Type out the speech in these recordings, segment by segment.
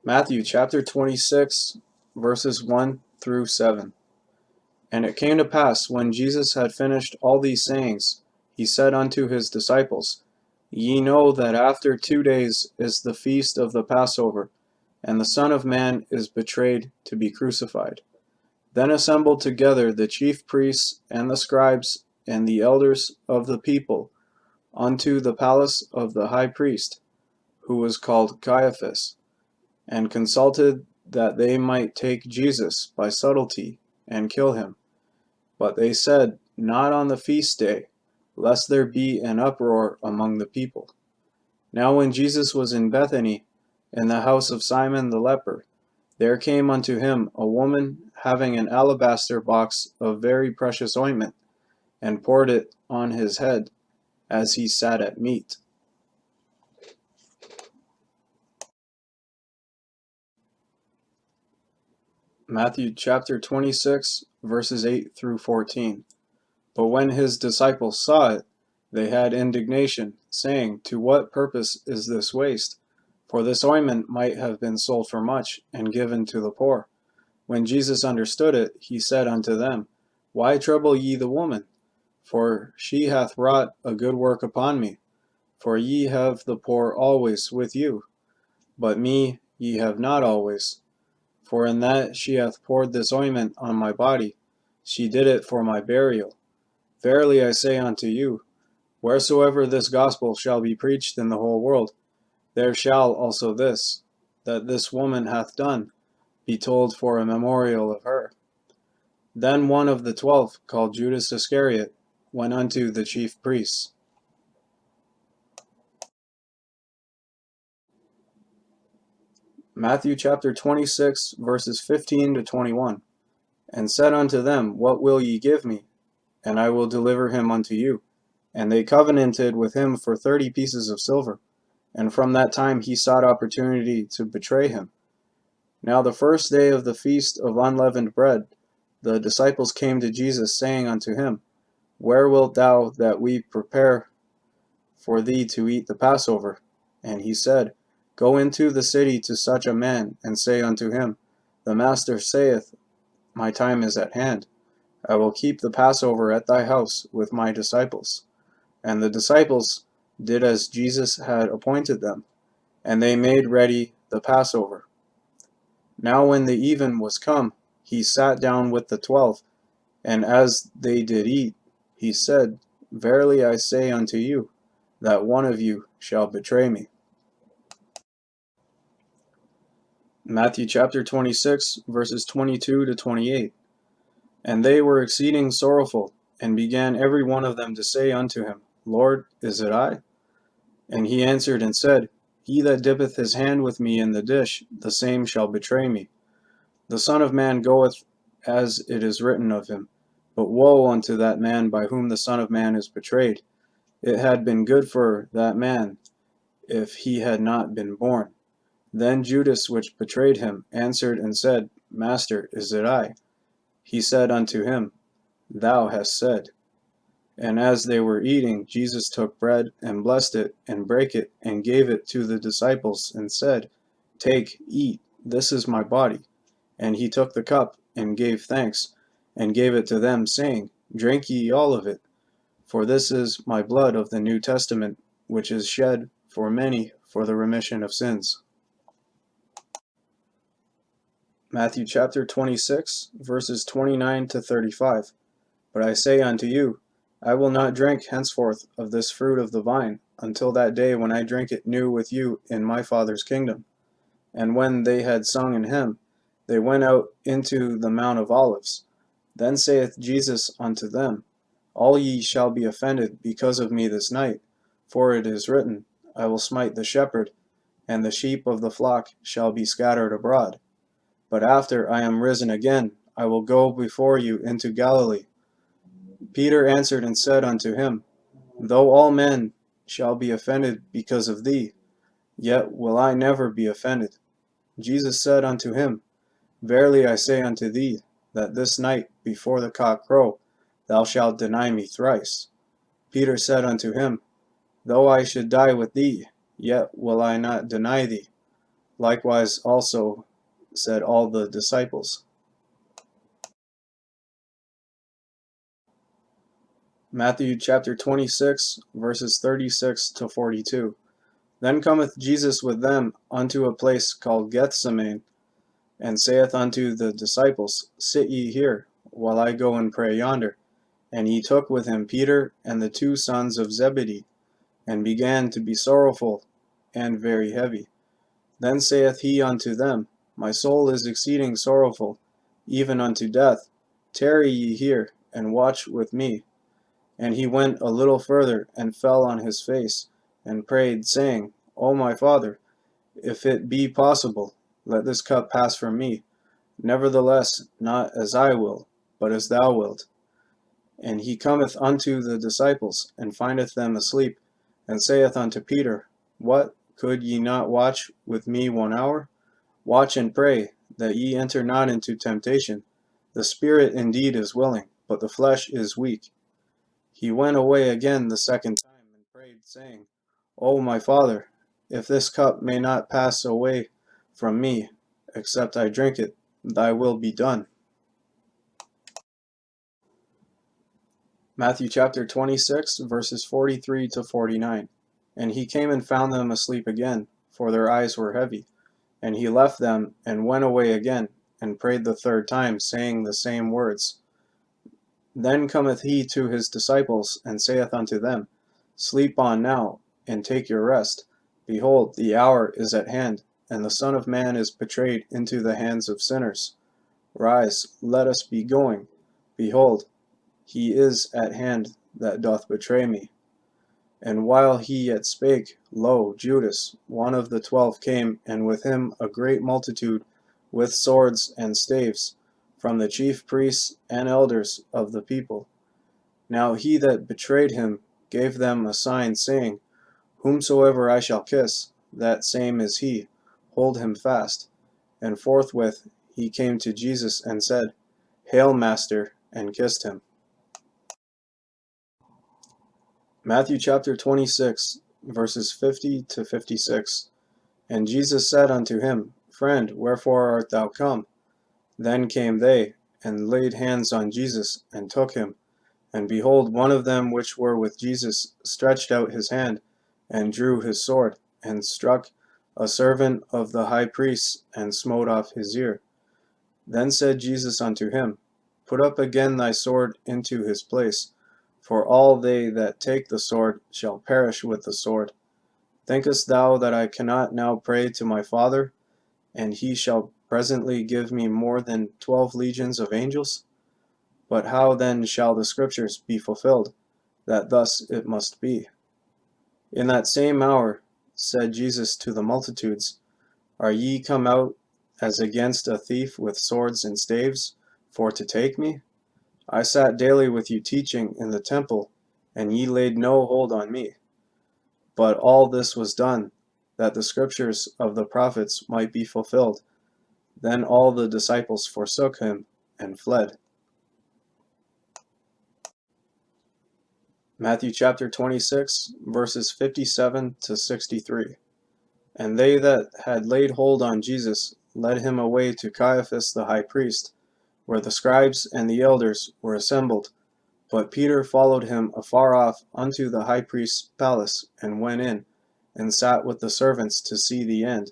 Matthew chapter 26, verses 1 through 7. And it came to pass, when Jesus had finished all these sayings, he said unto his disciples, Ye know that after 2 days is the feast of the Passover, and the Son of Man is betrayed to be crucified. Then assembled together the chief priests and the scribes and the elders of the people unto the palace of the high priest, who was called Caiaphas, and consulted that they might take Jesus by subtlety and kill him. But they said, Not on the feast day, lest there be an uproar among the people. Now when Jesus was in Bethany, in the house of Simon the leper, there came unto him a woman having an alabaster box of very precious ointment, and poured it on his head as he sat at meat. Matthew chapter 26, verses 8 through 14. But when his disciples saw it, they had indignation, saying, To what purpose is this waste? For this ointment might have been sold for much, and given to the poor. When Jesus understood it, he said unto them, Why trouble ye the woman? For she hath wrought a good work upon me. For ye have the poor always with you, but me ye have not always. For in that she hath poured this ointment on my body, she did it for my burial. Verily I say unto you, wheresoever this gospel shall be preached in the whole world, there shall also this, that this woman hath done, be told for a memorial of her. Then one of the 12, called Judas Iscariot, went unto the chief priests. Matthew chapter 26, verses 15 to 21. And said unto them, What will ye give me? And I will deliver him unto you. And they covenanted with him for 30 pieces of silver. And from that time he sought opportunity to betray him. Now the first day of the feast of unleavened bread, the disciples came to Jesus, saying unto him, Where wilt thou that we prepare for thee to eat the Passover? And he said, Go into the city to such a man, and say unto him, The Master saith, My time is at hand. I will keep the Passover at thy house with my disciples. And the disciples did as Jesus had appointed them, and they made ready the Passover. Now when the even was come, he sat down with the 12, and as they did eat, he said, Verily I say unto you, that one of you shall betray me. Matthew chapter 26, verses 22 to 28. And they were exceeding sorrowful, and began every one of them to say unto him, Lord, is it I? And he answered and said, He that dippeth his hand with me in the dish, the same shall betray me. The Son of Man goeth as it is written of him. But woe unto that man by whom the Son of Man is betrayed. It had been good for that man if he had not been born. Then Judas, which betrayed him, answered and said, Master, is it I? He said unto him, Thou hast said. And as they were eating, Jesus took bread, and blessed it, and brake it, and gave it to the disciples, and said, Take, eat, this is my body. And he took the cup, and gave thanks, and gave it to them, saying, Drink ye all of it, for this is my blood of the New Testament, which is shed for many for the remission of sins. Matthew chapter 26, verses 29 to 35. But I say unto you, I will not drink henceforth of this fruit of the vine, until that day when I drink it new with you in my Father's kingdom. And when they had sung an hymn, they went out into the Mount of Olives. Then saith Jesus unto them, All ye shall be offended because of me this night, for it is written, I will smite the shepherd, and the sheep of the flock shall be scattered abroad. But after I am risen again, I will go before you into Galilee. Peter answered and said unto him, Though all men shall be offended because of thee, yet will I never be offended. Jesus said unto him, Verily I say unto thee, that this night before the cock crow, thou shalt deny me thrice. Peter said unto him, Though I should die with thee, yet will I not deny thee. Likewise also said all the disciples. Matthew chapter 26, verses 36 to 42. Then cometh Jesus with them unto a place called Gethsemane, and saith unto the disciples, Sit ye here, while I go and pray yonder. And he took with him Peter and the two sons of Zebedee, and began to be sorrowful and very heavy. Then saith he unto them, My soul is exceeding sorrowful, even unto death. Tarry ye here, and watch with me. And he went a little further, and fell on his face, and prayed, saying, O my Father, if it be possible, let this cup pass from me. Nevertheless, not as I will, but as thou wilt. And he cometh unto the disciples, and findeth them asleep, and saith unto Peter, What, could ye not watch with me 1 hour? Watch and pray, that ye enter not into temptation. The spirit indeed is willing, but the flesh is weak. He went away again the second time, and prayed, saying, O my Father, if this cup may not pass away from me, except I drink it, thy will be done. Matthew chapter 26, verses 43 to 49. And he came and found them asleep again, for their eyes were heavy. And he left them, and went away again, and prayed the third time, saying the same words. Then cometh he to his disciples, and saith unto them, Sleep on now, and take your rest. Behold, the hour is at hand, and the Son of Man is betrayed into the hands of sinners. Rise, let us be going. Behold, he is at hand that doth betray me. And while he yet spake, lo, Judas, one of the 12, came, and with him a great multitude, with swords and staves, from the chief priests and elders of the people. Now he that betrayed him gave them a sign, saying, Whomsoever I shall kiss, that same is he. Hold him fast. And forthwith he came to Jesus, and said, Hail, Master, and kissed him. Matthew chapter 26, verses 50 to 56. And Jesus said unto him, Friend, wherefore art thou come? Then came they, and laid hands on Jesus, and took him. And behold, one of them which were with Jesus stretched out his hand, and drew his sword, and struck a servant of the high priest, and smote off his ear. Then said Jesus unto him, Put up again thy sword into his place, for all they that take the sword shall perish with the sword. Thinkest thou that I cannot now pray to my Father, and he shall presently give me more than 12 legions of angels? But how then shall the scriptures be fulfilled, that thus it must be? In that same hour said Jesus to the multitudes, Are ye come out as against a thief with swords and staves, for to take me? I sat daily with you teaching in the temple, and ye laid no hold on me. But all this was done, that the scriptures of the prophets might be fulfilled. Then all the disciples forsook him, and fled. Matthew chapter 26, verses 57 to 63. And they that had laid hold on Jesus led him away to Caiaphas the high priest, where the scribes and the elders were assembled. But Peter followed him afar off unto the high priest's palace, and went in, and sat with the servants to see the end.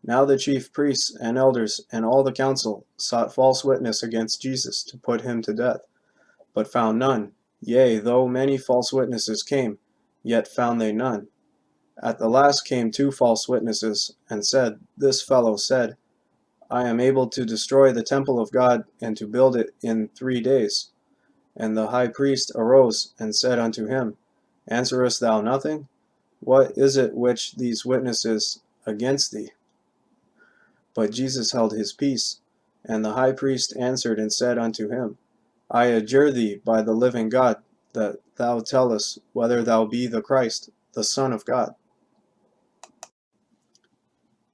Now the chief priests and elders and all the council sought false witness against Jesus to put him to death, but found none. Yea, though many false witnesses came, yet found they none. At the last came 2 false witnesses, and said, This fellow said, I am able to destroy the temple of God, and to build it in 3 days. And the high priest arose, and said unto him, Answerest thou nothing? What is it which these witnesses against thee? But Jesus held his peace. And the high priest answered and said unto him, I adjure thee by the living God, that thou tell us whether thou be the Christ, the Son of God.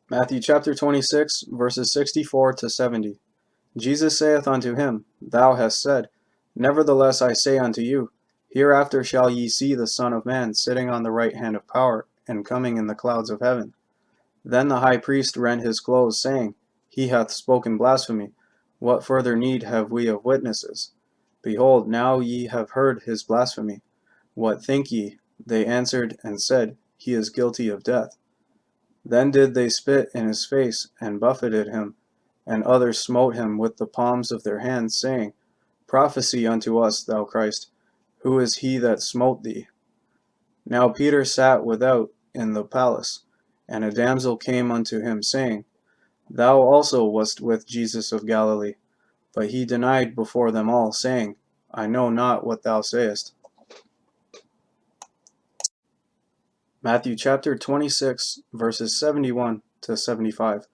Matthew chapter 26, verses 64 to 70. Jesus saith unto him, Thou hast said, Nevertheless I say unto you, Hereafter shall ye see the Son of Man sitting on the right hand of power, and coming in the clouds of heaven. Then the high priest rent his clothes, saying, He hath spoken blasphemy. What further need have we of witnesses? Behold, now ye have heard his blasphemy. What think ye? They answered and said, He is guilty of death. Then did they spit in his face, and buffeted him, and others smote him with the palms of their hands, saying, Prophesy unto us, thou Christ. Who is he that smote thee? Now Peter sat without in the palace, and a damsel came unto him, saying, Thou also wast with Jesus of Galilee. But he denied before them all, saying, I know not what thou sayest. Matthew chapter 26, verses 71 to 75.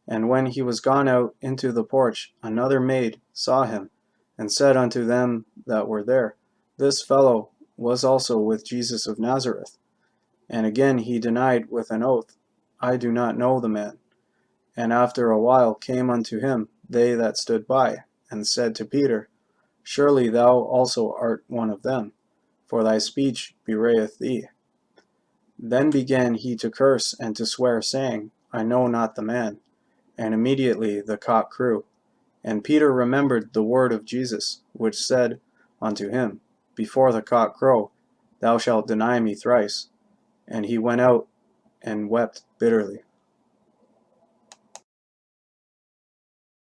And when he was gone out into the porch, another maid saw him, and said unto them that were there, This fellow was also with Jesus of Nazareth. And again he denied with an oath, I do not know the man. And after a while came unto him they that stood by, and said to Peter, Surely thou also art one of them, for thy speech bewrayeth thee. Then began he to curse and to swear, saying, I know not the man. And immediately the cock crew. And Peter remembered the word of Jesus, which said unto him, Before the cock crow, thou shalt deny me thrice. And he went out and wept bitterly.